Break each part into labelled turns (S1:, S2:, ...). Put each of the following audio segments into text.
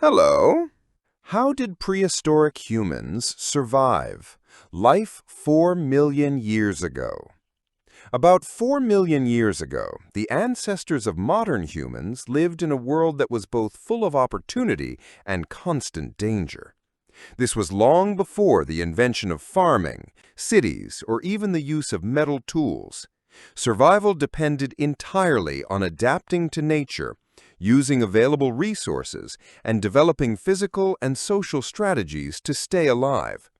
S1: Hello. How did prehistoric humans survive? Life 4 million years ago. About 4 million years ago, the ancestors of modern humans lived in a world that was both full of opportunity and constant danger. This was long before the invention of farming, cities, or even the use of metal tools. Survival depended entirely on adapting to nature, using available resources, and developing physical and social strategies to stay alive.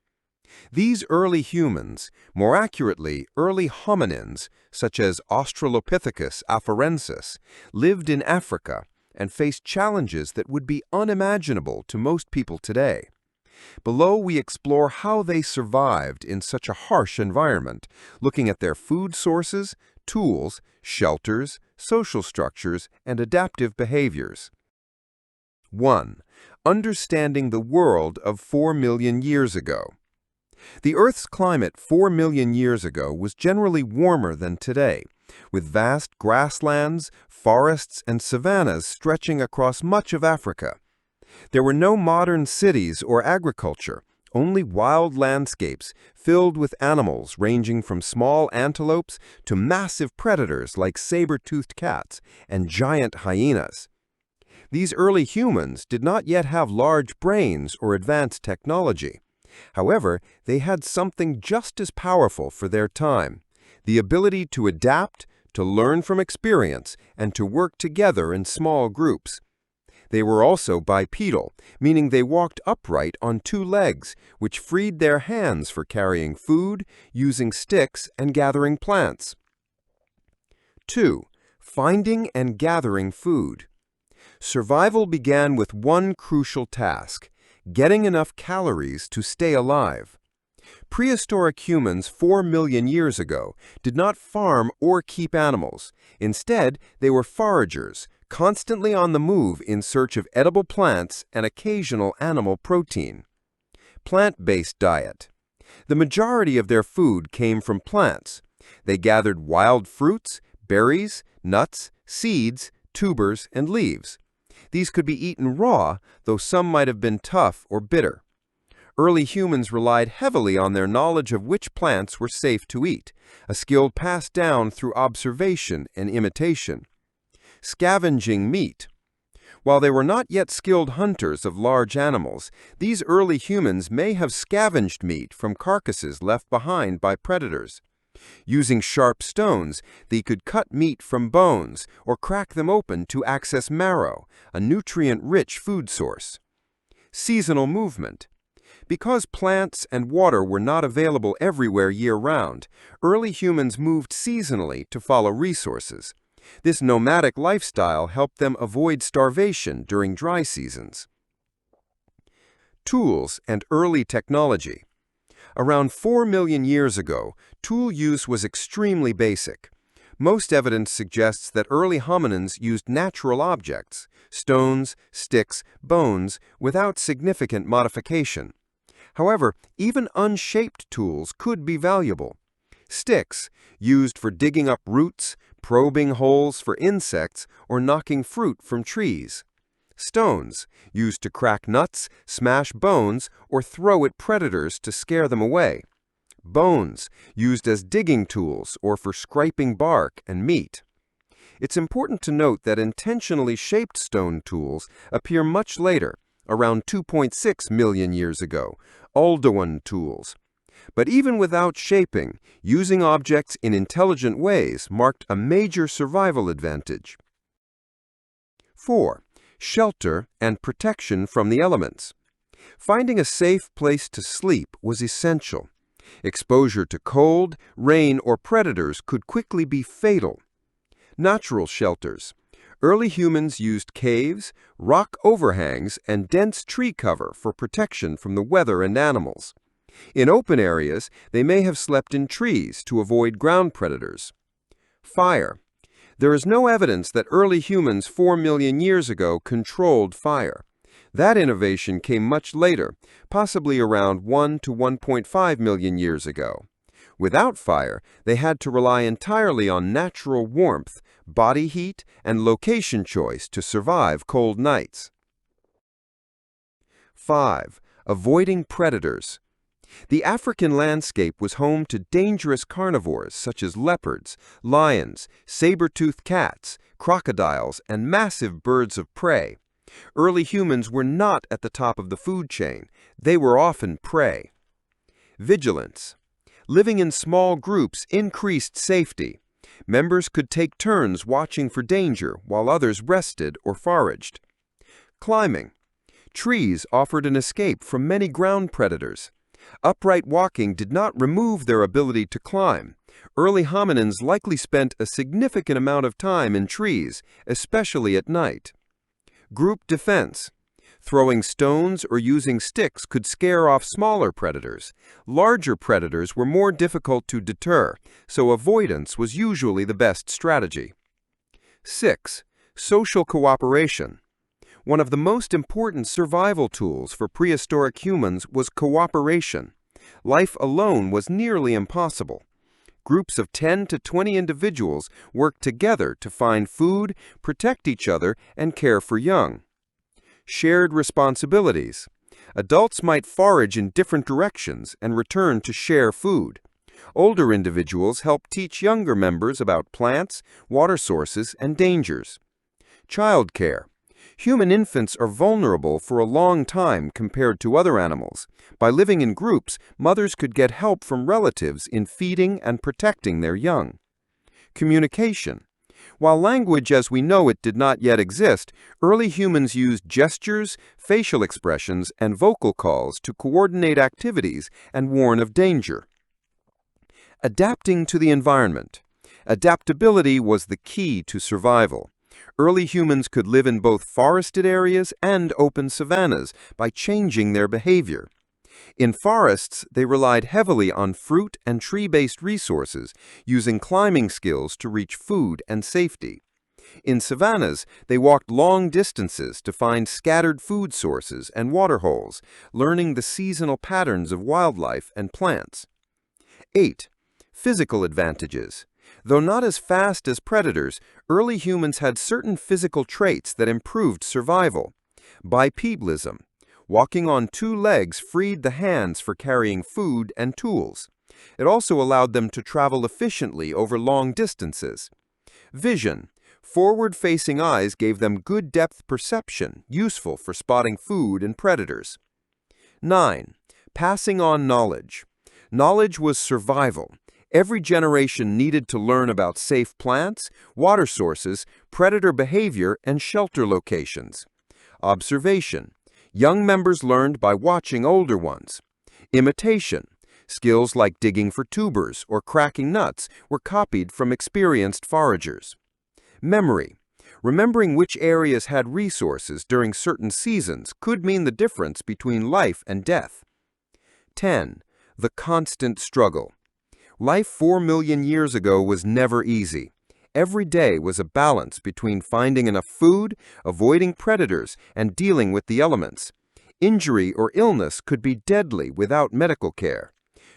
S1: These early humans, more accurately early hominins, such as Australopithecus afarensis, lived in Africa and faced challenges that would be unimaginable to most people today. Below, we explore how they survived in such a harsh environment, looking at their food sources, tools, shelters, social structures, and adaptive behaviors. 1. Understanding the world of 4 million years ago. The Earth's climate 4 million years ago was generally warmer than today, with vast grasslands, forests, and savannas stretching across much of Africa. There were no modern cities or agriculture, only wild landscapes filled with animals ranging from small antelopes to massive predators like saber-toothed cats and giant hyenas. These early humans did not yet have large brains or advanced technology. However, they had something just as powerful for their time: the ability to adapt, to learn from experience, and to work together in small groups. They were also bipedal, meaning they walked upright on 2 legs, which freed their hands for carrying food, using sticks, and gathering plants. 2. Finding and gathering food. Survival began with one crucial task: getting enough calories to stay alive. Prehistoric humans 4 million years ago did not farm or keep animals. Instead, they were foragers, constantly on the move in search of edible plants and occasional animal protein. Plant-based diet. The majority of their food came from plants. They gathered wild fruits, berries, nuts, seeds, tubers, and leaves. These could be eaten raw, though some might have been tough or bitter. Early humans relied heavily on their knowledge of which plants were safe to eat, a skill passed down through observation and imitation. Scavenging meat. While they were not yet skilled hunters of large animals, these early humans may have scavenged meat from carcasses left behind by predators. Using sharp stones, they could cut meat from bones or crack them open to access marrow, a nutrient-rich food source. Seasonal movement. Because plants and water were not available everywhere year-round, early humans moved seasonally to follow resources. This nomadic lifestyle helped them avoid starvation during dry seasons. Tools and early technology. Around 4 million years ago, tool use was extremely basic. Most evidence suggests that early hominins used natural objects, stones, sticks, bones, without significant modification. However, even unshaped tools could be valuable. Sticks, used for digging up roots, probing holes for insects, or knocking fruit from trees. Stones, used to crack nuts, smash bones, or throw at predators to scare them away. Bones, used as digging tools or for scraping bark and meat. It's important to note that intentionally shaped stone tools appear much later, around 2.6 million years ago, Aldoan tools. But even without shaping, using objects in intelligent ways marked a major survival advantage. 4. Shelter and protection from the elements. Finding a safe place to sleep was essential. Exposure to cold, rain, or predators could quickly be fatal. Natural shelters. Early humans used caves, rock overhangs, and dense tree cover for protection from the weather and animals. In open areas, they may have slept in trees to avoid ground predators. Fire. There is no evidence that early humans 4 million years ago controlled fire. That innovation came much later, possibly around 1 to 1.5 million years ago. Without fire, they had to rely entirely on natural warmth, body heat, and location choice to survive cold nights. 5. Avoiding predators. The African landscape was home to dangerous carnivores such as leopards, lions, saber-toothed cats, crocodiles, and massive birds of prey. Early humans were not at the top of the food chain. They were often prey. Vigilance. Living in small groups increased safety. Members could take turns watching for danger while others rested or foraged. Climbing. Trees offered an escape from many ground predators. Upright walking did not remove their ability to climb. Early hominins likely spent a significant amount of time in trees, especially at night. Group defense. Throwing stones or using sticks could scare off smaller predators. Larger predators were more difficult to deter, so avoidance was usually the best strategy. 6. Social cooperation. One of the most important survival tools for prehistoric humans was cooperation. Life alone was nearly impossible. Groups of 10 to 20 individuals worked together to find food, protect each other, and care for young. Shared responsibilities. Adults might forage in different directions and return to share food. Older individuals helped teach younger members about plants, water sources, and dangers. Child care. Human infants are vulnerable for a long time compared to other animals. By living in groups, mothers could get help from relatives in feeding and protecting their young. Communication. While language as we know it did not yet exist, early humans used gestures, facial expressions, and vocal calls to coordinate activities and warn of danger. Adapting to the environment. Adaptability was the key to survival. Early humans could live in both forested areas and open savannas by changing their behavior. In forests, they relied heavily on fruit and tree-based resources, using climbing skills to reach food and safety. In savannas, they walked long distances to find scattered food sources and water holes, learning the seasonal patterns of wildlife and plants. 8. Physical advantages. Though not as fast as predators, early humans had certain physical traits that improved survival. Bipedalism. Walking on two legs freed the hands for carrying food and tools. It also allowed them to travel efficiently over long distances. Vision. Forward-facing eyes gave them good depth perception, useful for spotting food and predators. 9. Passing on knowledge. Knowledge was survival. Every generation needed to learn about safe plants, water sources, predator behavior, and shelter locations. Observation. Young members learned by watching older ones. Imitation. Skills like digging for tubers or cracking nuts were copied from experienced foragers. Memory. Remembering which areas had resources during certain seasons could mean the difference between life and death. 10. The constant struggle. Life 4 million years ago was never easy. Every day was a balance between finding enough food, avoiding predators, and dealing with the elements. Injury or illness could be deadly without medical care.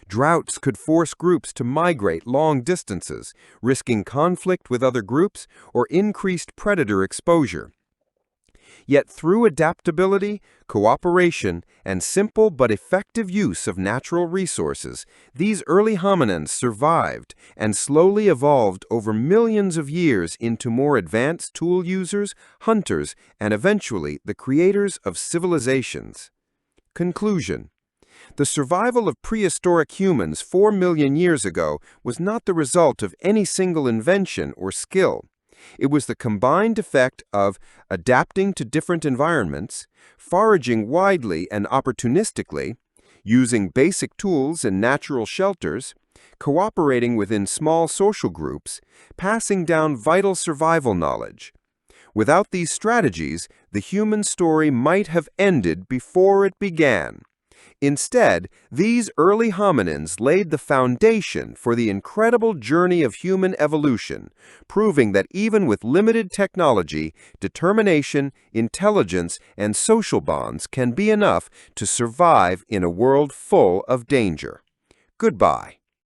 S1: Droughts could force groups to migrate long distances, risking conflict with other groups or increased predator exposure. Yet through adaptability, cooperation, and simple but effective use of natural resources, these early hominins survived and slowly evolved over millions of years into more advanced tool users, hunters, and eventually the creators of civilizations. Conclusion. The survival of prehistoric humans 4 million years ago was not the result of any single invention or skill. It was the combined effect of adapting to different environments, foraging widely and opportunistically, using basic tools and natural shelters, cooperating within small social groups, passing down vital survival knowledge. Without these strategies, the human story might have ended before it began. Instead, these early hominins laid the foundation for the incredible journey of human evolution, proving that even with limited technology, determination, intelligence, and social bonds can be enough to survive in a world full of danger. Goodbye.